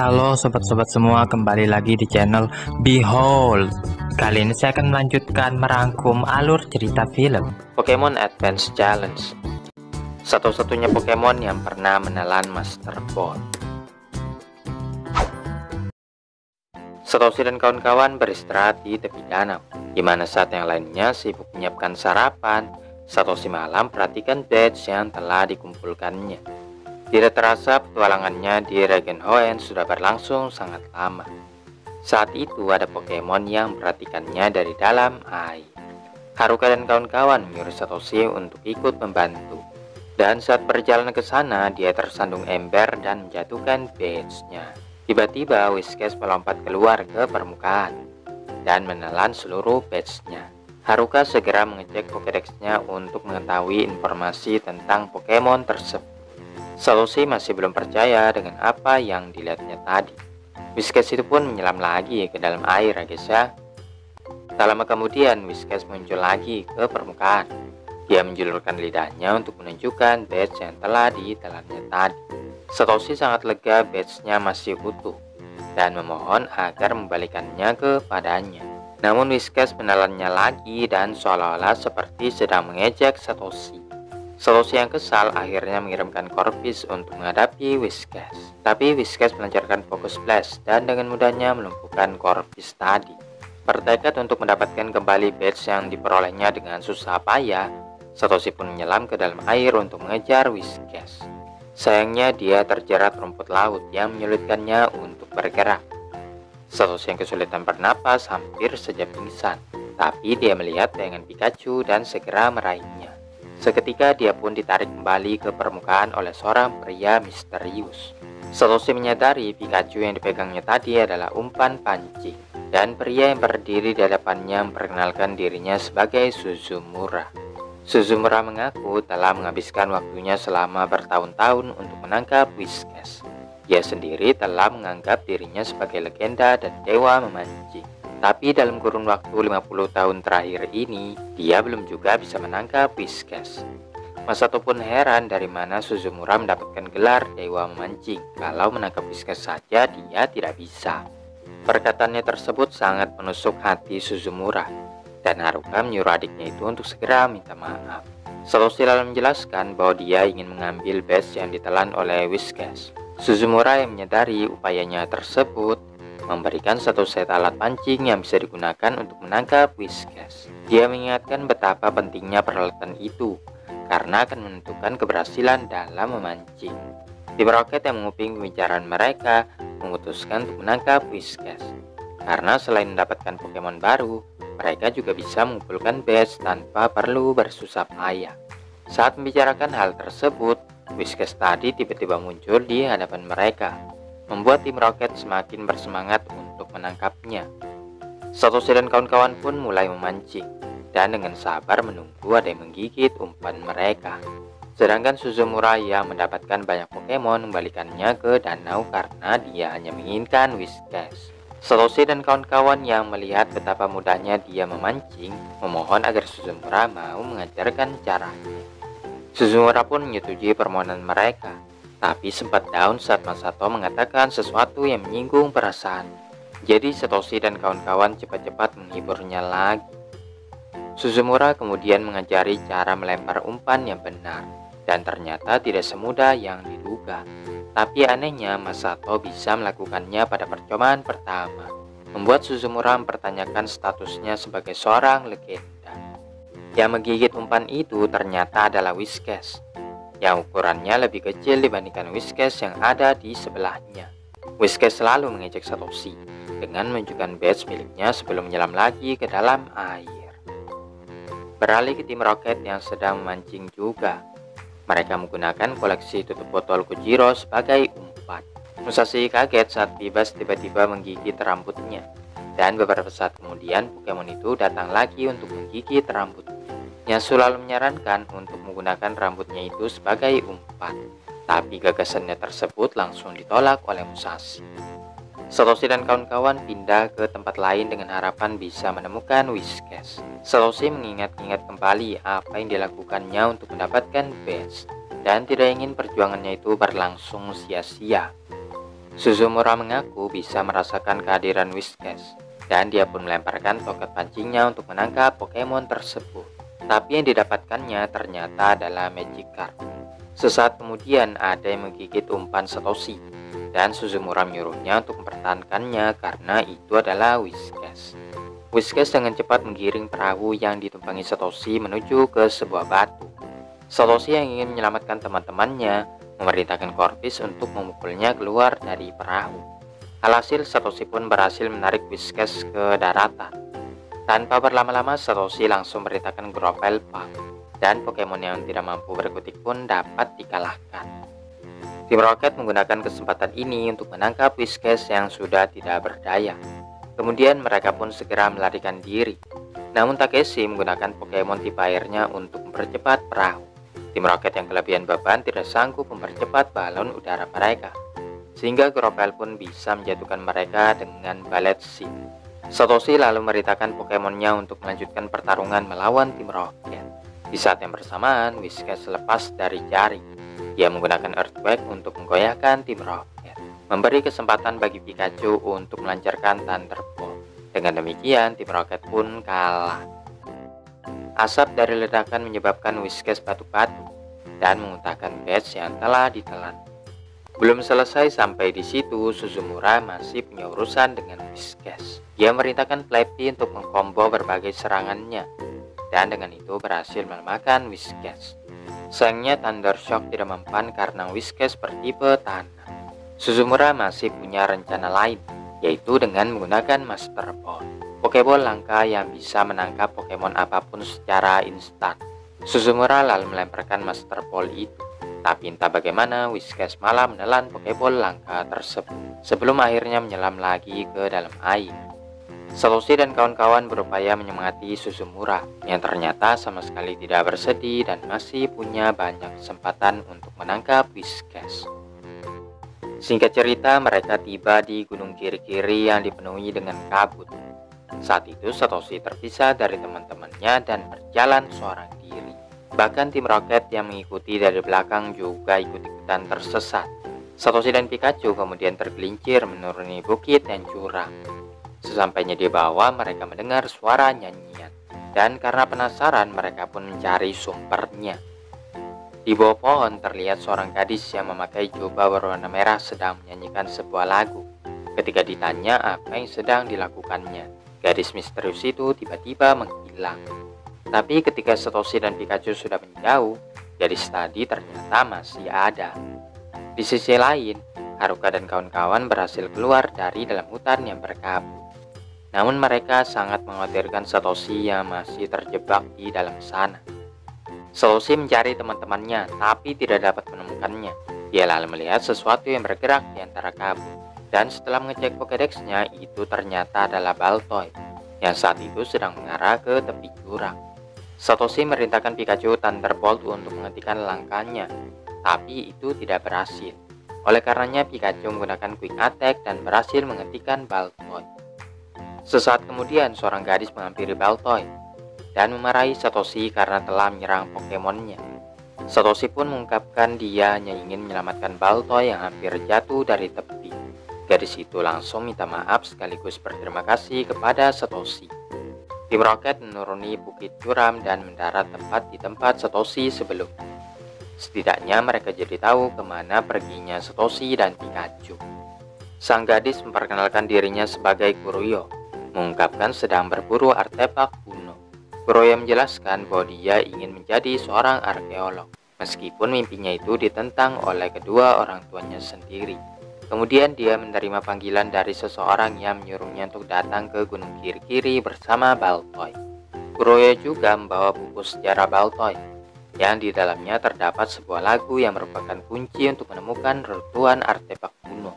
Halo sobat-sobat semua, kembali lagi di channel Behold. Kali ini saya akan melanjutkan merangkum alur cerita film Pokemon Advance Challenge, satu-satunya Pokemon yang pernah menelan Master Ball. Satoshi dan kawan-kawan beristirahat di tepi danau, di mana saat yang lainnya sibuk menyiapkan sarapan. Satoshi malam perhatikan badge yang telah dikumpulkannya. Tidak terasa petualangannya di Regenhoen sudah berlangsung sangat lama. Saat itu ada Pokemon yang memperhatikannya dari dalam air. Haruka dan kawan-kawan menyuruh Satoshi untuk ikut membantu. Dan saat perjalanan ke sana, dia tersandung ember dan menjatuhkan badge-nya. Tiba-tiba Whiscash melompat keluar ke permukaan dan menelan seluruh badge-nya. Haruka segera mengecek Pokédex-nya untuk mengetahui informasi tentang Pokemon tersebut. Satoshi masih belum percaya dengan apa yang dilihatnya tadi. Whiscash itu pun menyelam lagi ke dalam air ya guys ya. Tak lama kemudian Whiscash muncul lagi ke permukaan. Dia menjulurkan lidahnya untuk menunjukkan badge yang telah ditelannya tadi. Satoshi sangat lega badge-nya masih utuh dan memohon agar membalikannya kepadanya. Namun Whiscash menelannya lagi dan seolah-olah seperti sedang mengejek Satoshi. Satoshi yang kesal akhirnya mengirimkan Corpus untuk menghadapi Whiscash. Tapi Whiscash melancarkan Focus Blast dan dengan mudahnya melumpuhkan Corpus tadi. Bertekad untuk mendapatkan kembali badge yang diperolehnya dengan susah payah, Satoshi pun menyelam ke dalam air untuk mengejar Whiscash. Sayangnya dia terjerat rumput laut yang menyulitkannya untuk bergerak. Satoshi yang kesulitan bernapas hampir saja pingsan, tapi dia melihat bayangan Pikachu dan segera meraihnya. Seketika dia pun ditarik kembali ke permukaan oleh seorang pria misterius. Satoshi menyadari Pikachu yang dipegangnya tadi adalah umpan pancing, dan pria yang berdiri di hadapannya memperkenalkan dirinya sebagai Suzumura. Suzumura mengaku telah menghabiskan waktunya selama bertahun-tahun untuk menangkap Whiscash. Dia sendiri telah menganggap dirinya sebagai legenda dan dewa memancing. Tapi dalam kurun waktu 50 tahun terakhir ini, dia belum juga bisa menangkap Whiscash. Masato pun heran dari mana Suzumura mendapatkan gelar dewa memancing. Kalau menangkap Whiscash saja dia tidak bisa. Perkataannya tersebut sangat menusuk hati Suzumura, dan Haruka menyuruh adiknya itu untuk segera minta maaf. Satoshi lalu menjelaskan bahwa dia ingin mengambil badge yang ditelan oleh Whiscash. Suzumura yang menyadari upayanya tersebut memberikan satu set alat pancing yang bisa digunakan untuk menangkap Whiscash. Dia mengingatkan betapa pentingnya peralatan itu karena akan menentukan keberhasilan dalam memancing. Tim Rocket yang menguping pembicaraan mereka memutuskan untuk menangkap Whiscash karena selain mendapatkan Pokemon baru, mereka juga bisa mengumpulkan badge tanpa perlu bersusah payah. Saat membicarakan hal tersebut, Whiscash tadi tiba-tiba muncul di hadapan mereka, membuat tim Rocket semakin bersemangat untuk menangkapnya. Satoshi dan kawan-kawan pun mulai memancing dan dengan sabar menunggu ada yang menggigit umpan mereka. Sedangkan Suzumura yang mendapatkan banyak Pokemon membalikannya ke danau karena dia hanya menginginkan Whiscash. Satoshi dan kawan-kawan yang melihat betapa mudahnya dia memancing memohon agar Suzumura mau mengajarkan caranya. Suzumura pun menyetujui permohonan mereka, tapi sempat down saat Masato mengatakan sesuatu yang menyinggung perasaan. Jadi Satoshi dan kawan-kawan cepat-cepat menghiburnya lagi. Suzumura kemudian mengajari cara melempar umpan yang benar, dan ternyata tidak semudah yang diduga. Tapi anehnya Masato bisa melakukannya pada percobaan pertama, membuat Suzumura mempertanyakan statusnya sebagai seorang legenda. Yang menggigit umpan itu ternyata adalah Whiscash, yang ukurannya lebih kecil dibandingkan Whiscash yang ada di sebelahnya. Whiscash selalu mengejek Satoshi dengan menunjukkan badge miliknya sebelum menyelam lagi ke dalam air. Beralih ke tim Rocket yang sedang memancing juga. Mereka menggunakan koleksi tutup botol Kujiro sebagai umpan. Musashi kaget saat Bibas tiba-tiba menggigit rambutnya, dan beberapa saat kemudian Pokemon itu datang lagi untuk menggigit rambutnya. Nyasu lalu menyarankan untuk menggunakan rambutnya itu sebagai umpan, tapi gagasannya tersebut langsung ditolak oleh Musashi. Satoshi dan kawan-kawan pindah ke tempat lain dengan harapan bisa menemukan Whiscash. Satoshi mengingat-ingat kembali apa yang dilakukannya untuk mendapatkan badge dan tidak ingin perjuangannya itu berlangsung sia-sia. Suzumura mengaku bisa merasakan kehadiran Whiskas, dan dia pun melemparkan toket pancingnya untuk menangkap Pokemon tersebut. Tapi yang didapatkannya ternyata adalah Magikarp. Sesaat kemudian ada yang menggigit umpan Satoshi, dan Suzumura menyuruhnya untuk mempertahankannya karena itu adalah Whiskas. Whiskas dengan cepat menggiring perahu yang ditumpangi Satoshi menuju ke sebuah batu. Satoshi yang ingin menyelamatkan teman-temannya memerintahkan Corvus untuk memukulnya keluar dari perahu. Alhasil Satoshi pun berhasil menarik Whiskas ke daratan. Tanpa berlama-lama Satoshi langsung memerintahkan Gravelpunk, dan Pokemon yang tidak mampu berkutik pun dapat dikalahkan. Tim Rocket menggunakan kesempatan ini untuk menangkap Whiskas yang sudah tidak berdaya. Kemudian mereka pun segera melarikan diri. Namun Takeshi menggunakan Pokemon tipe airnya untuk mempercepat perahu. Tim Rocket yang kelebihan beban tidak sanggup mempercepat balon udara mereka, sehingga Gravel pun bisa menjatuhkan mereka dengan Ballet Seed. Satoshi lalu memerintahkan Pokemonnya untuk melanjutkan pertarungan melawan Tim Rocket. Di saat yang bersamaan, Whiskas lepas dari jaring. Dia menggunakan Earthquake untuk menggoyahkan Tim Rocket, memberi kesempatan bagi Pikachu untuk melancarkan Thunderbolt. Dengan demikian, Tim Rocket pun kalah. Asap dari ledakan menyebabkan Whiskas batu-batu dan memuntahkan badge yang telah ditelan. Belum selesai sampai di situ, Suzumura masih punya urusan dengan Whiskas. Dia memerintahkan Flappy untuk mengkombo berbagai serangannya, dan dengan itu berhasil melemahkan Whiskas. Sayangnya Thunder Shock tidak mempan karena Whiskas bertipe tanah. Suzumura masih punya rencana lain, yaitu dengan menggunakan Master Ball, Pokeball langka yang bisa menangkap Pokemon apapun secara instan. Suzumura lalu melemparkan Master Ball itu, tapi entah bagaimana Whiskas malah menelan Pokeball langka tersebut sebelum akhirnya menyelam lagi ke dalam air. Satoshi dan kawan-kawan berupaya menyemangati Suzumura yang ternyata sama sekali tidak bersedih dan masih punya banyak kesempatan untuk menangkap Whiskas. Singkat cerita, mereka tiba di gunung kiri-kiri yang dipenuhi dengan kabut. Saat itu Satoshi terpisah dari teman-temannya dan berjalan seorang diri. Bahkan Tim Rocket yang mengikuti dari belakang juga ikut-ikutan tersesat. Satoshi dan Pikachu kemudian tergelincir menuruni bukit dan jurang. Sesampainya di bawah, mereka mendengar suara nyanyian, dan karena penasaran mereka pun mencari sumbernya. Di bawah pohon terlihat seorang gadis yang memakai jubah berwarna merah sedang menyanyikan sebuah lagu. Ketika ditanya apa yang sedang dilakukannya, gadis misterius itu tiba-tiba menghilang. Tapi ketika Satoshi dan Pikachu sudah menjauh, gadis tadi ternyata masih ada. Di sisi lain, Haruka dan kawan-kawan berhasil keluar dari dalam hutan yang berkabut. Namun mereka sangat mengkhawatirkan Satoshi yang masih terjebak di dalam sana. Satoshi mencari teman-temannya, tapi tidak dapat menemukannya. Dia lalu melihat sesuatu yang bergerak di antara kabut, dan setelah mengecek Pokédex-nya, itu ternyata adalah Baltoy, yang saat itu sedang mengarah ke tepi jurang. Satoshi merintahkan Pikachu Thunderbolt untuk menghentikan langkahnya, tapi itu tidak berhasil. Oleh karenanya Pikachu menggunakan Quick Attack dan berhasil menghentikan Baltoy. Sesaat kemudian, seorang gadis menghampiri Baltoy dan memarahi Satoshi karena telah menyerang Pokemonnya. Satoshi pun mengungkapkan dia hanya ingin menyelamatkan Baltoy yang hampir jatuh dari tepi. Gadis itu langsung minta maaf sekaligus berterima kasih kepada Satoshi. Tim Rocket menuruni bukit curam dan mendarat tepat di tempat Satoshi sebelumnya. Setidaknya mereka jadi tahu kemana perginya Satoshi dan Pikachu. Sang gadis memperkenalkan dirinya sebagai Kuroyo, mengungkapkan sedang berburu artefak kuno. Kuroyo menjelaskan bahwa dia ingin menjadi seorang arkeolog, meskipun mimpinya itu ditentang oleh kedua orang tuanya sendiri. Kemudian dia menerima panggilan dari seseorang yang menyuruhnya untuk datang ke gunung kiri-kiri bersama Baltoy. Kuroyo juga membawa buku sejarah Baltoy, yang di dalamnya terdapat sebuah lagu yang merupakan kunci untuk menemukan reruntuhan artefak kuno.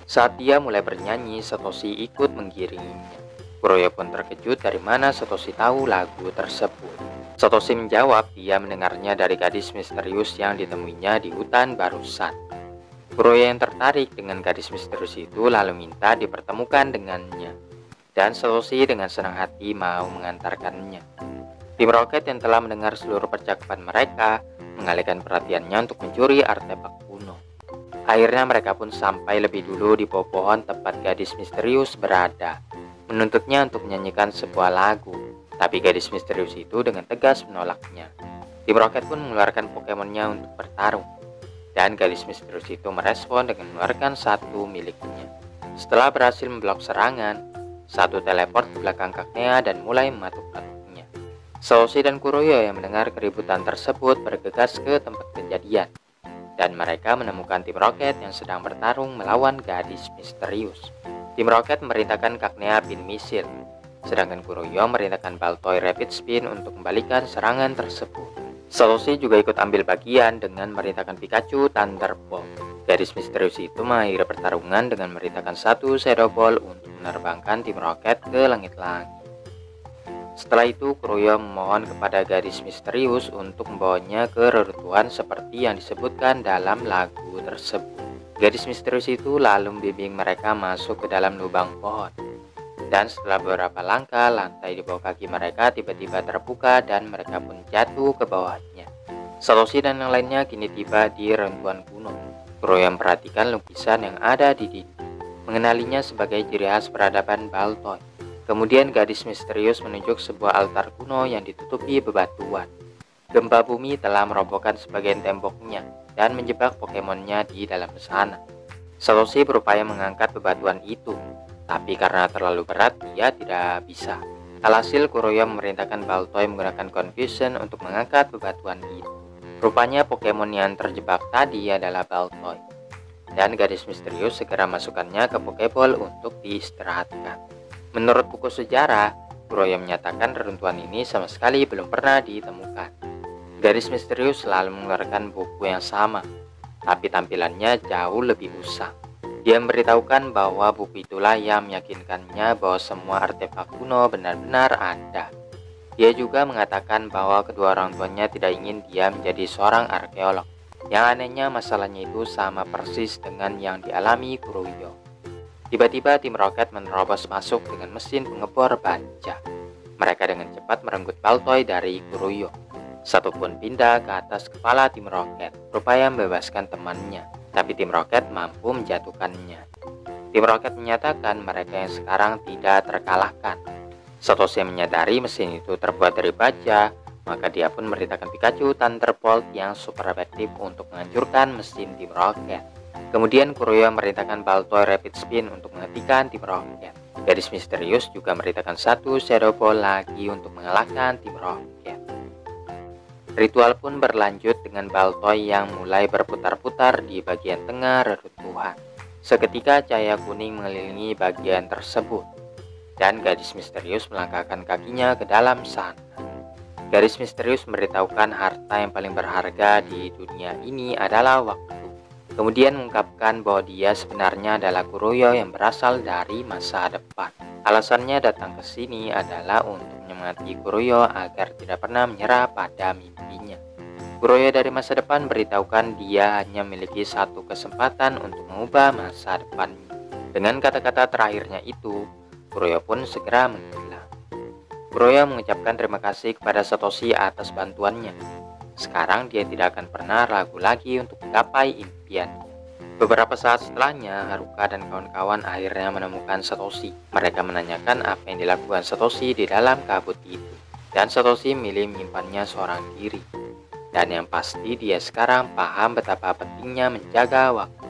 Saat dia mulai bernyanyi, Satoshi ikut mengiringinya. Kuroyo pun terkejut dari mana Satoshi tahu lagu tersebut. Satoshi menjawab dia mendengarnya dari gadis misterius yang ditemuinya di hutan barusan. Kuroyo yang tertarik dengan gadis misterius itu lalu minta dipertemukan dengannya, dan Satoshi dengan senang hati mau mengantarkannya. Tim Rocket yang telah mendengar seluruh percakapan mereka mengalihkan perhatiannya untuk mencuri artefak kuno. Akhirnya mereka pun sampai lebih dulu di bawah pohon tempat gadis misterius berada, menuntutnya untuk menyanyikan sebuah lagu. Tapi gadis misterius itu dengan tegas menolaknya. Tim Rocket pun mengeluarkan Pokemonnya untuk bertarung, dan gadis misterius itu merespon dengan mengeluarkan satu miliknya. Setelah berhasil memblok serangan, satu teleport ke belakang kakeknya dan mulai mematuk-matuknya. Satoshi dan Kuroyo yang mendengar keributan tersebut bergegas ke tempat kejadian, dan mereka menemukan tim Rocket yang sedang bertarung melawan gadis misterius. Tim Rocket memerintahkan kakeknya pin misil, sedangkan Kuroyo memerintahkan Baltoy Rapid Spin untuk membalikan serangan tersebut. Satoshi juga ikut ambil bagian dengan memerintahkan Pikachu Thunderbolt. Gadis misterius itu mengakhiri pertarungan dengan memerintahkan satu Shadow Ball untuk menerbangkan tim Rocket ke langit-langit. Setelah itu, Kuroyo memohon kepada gadis misterius untuk membawanya ke reruntuhan seperti yang disebutkan dalam lagu tersebut. Gadis misterius itu lalu membimbing mereka masuk ke dalam lubang pohon. Dan setelah beberapa langkah, lantai di bawah kaki mereka tiba-tiba terbuka dan mereka pun jatuh ke bawahnya. Satoshi dan yang lainnya kini tiba di reruntuhan kuno. Kuroyo memperhatikan lukisan yang ada di dinding, mengenalinya sebagai ciri khas peradaban Baltoy. Kemudian gadis misterius menunjuk sebuah altar kuno yang ditutupi bebatuan. Gempa bumi telah merobohkan sebagian temboknya dan menjebak Pokemonnya di dalam sana. Satoshi berupaya mengangkat bebatuan itu, tapi karena terlalu berat dia tidak bisa. Alhasil Kuroyo memerintahkan Baltoy menggunakan Confusion untuk mengangkat bebatuan itu. Rupanya Pokemon yang terjebak tadi adalah Baltoy, dan gadis misterius segera masukkannya ke Pokeball untuk diistirahatkan. Menurut buku sejarah, Kuroyo menyatakan reruntuhan ini sama sekali belum pernah ditemukan. Gadis misterius selalu mengeluarkan buku yang sama, tapi tampilannya jauh lebih usang. Dia memberitahukan bahwa buku itulah yang meyakinkannya bahwa semua artefak kuno benar-benar ada. Dia juga mengatakan bahwa kedua orang tuanya tidak ingin dia menjadi seorang arkeolog. Yang anehnya masalahnya itu sama persis dengan yang dialami Kuroyo. Tiba-tiba tim Rocket menerobos masuk dengan mesin pengebor baja. Mereka dengan cepat merenggut Baltoy dari Kuroyo. Satu pun pindah ke atas kepala tim Rocket, berupaya membebaskan temannya. Tapi tim Rocket mampu menjatuhkannya. Tim Rocket menyatakan mereka yang sekarang tidak terkalahkan. Satoshi menyadari mesin itu terbuat dari baja, maka dia pun memerintahkan Pikachu Thunderbolt yang super efektif untuk menghancurkan mesin tim Rocket. Kemudian Kuroyo memerintahkan Baltoy Rapid Spin untuk menghentikan tim Rocket. Gadis misterius juga memerintahkan satu Shadow Ball lagi untuk mengalahkan tim Rocket. Ritual pun berlanjut dengan Baltoy yang mulai berputar-putar di bagian tengah reruntuhan. Seketika cahaya kuning mengelilingi bagian tersebut, dan gadis misterius melangkahkan kakinya ke dalam sana. Gadis misterius memberitahukan harta yang paling berharga di dunia ini adalah waktu. Kemudian mengungkapkan bahwa dia sebenarnya adalah Kuroyo yang berasal dari masa depan. Alasannya datang ke sini adalah untuk menyemangati Kuroyo agar tidak pernah menyerah pada mimpinya. Kuroyo dari masa depan beritahukan dia hanya memiliki satu kesempatan untuk mengubah masa depannya. Dengan kata-kata terakhirnya itu, Kuroyo pun segera menghilang. Kuroyo mengucapkan terima kasih kepada Satoshi atas bantuannya. Sekarang dia tidak akan pernah ragu lagi untuk menggapai impiannya. Beberapa saat setelahnya, Haruka dan kawan-kawan akhirnya menemukan Satoshi. Mereka menanyakan apa yang dilakukan Satoshi di dalam kabut itu. Dan Satoshi milih menyimpannya seorang diri. Dan yang pasti dia sekarang paham betapa pentingnya menjaga waktu.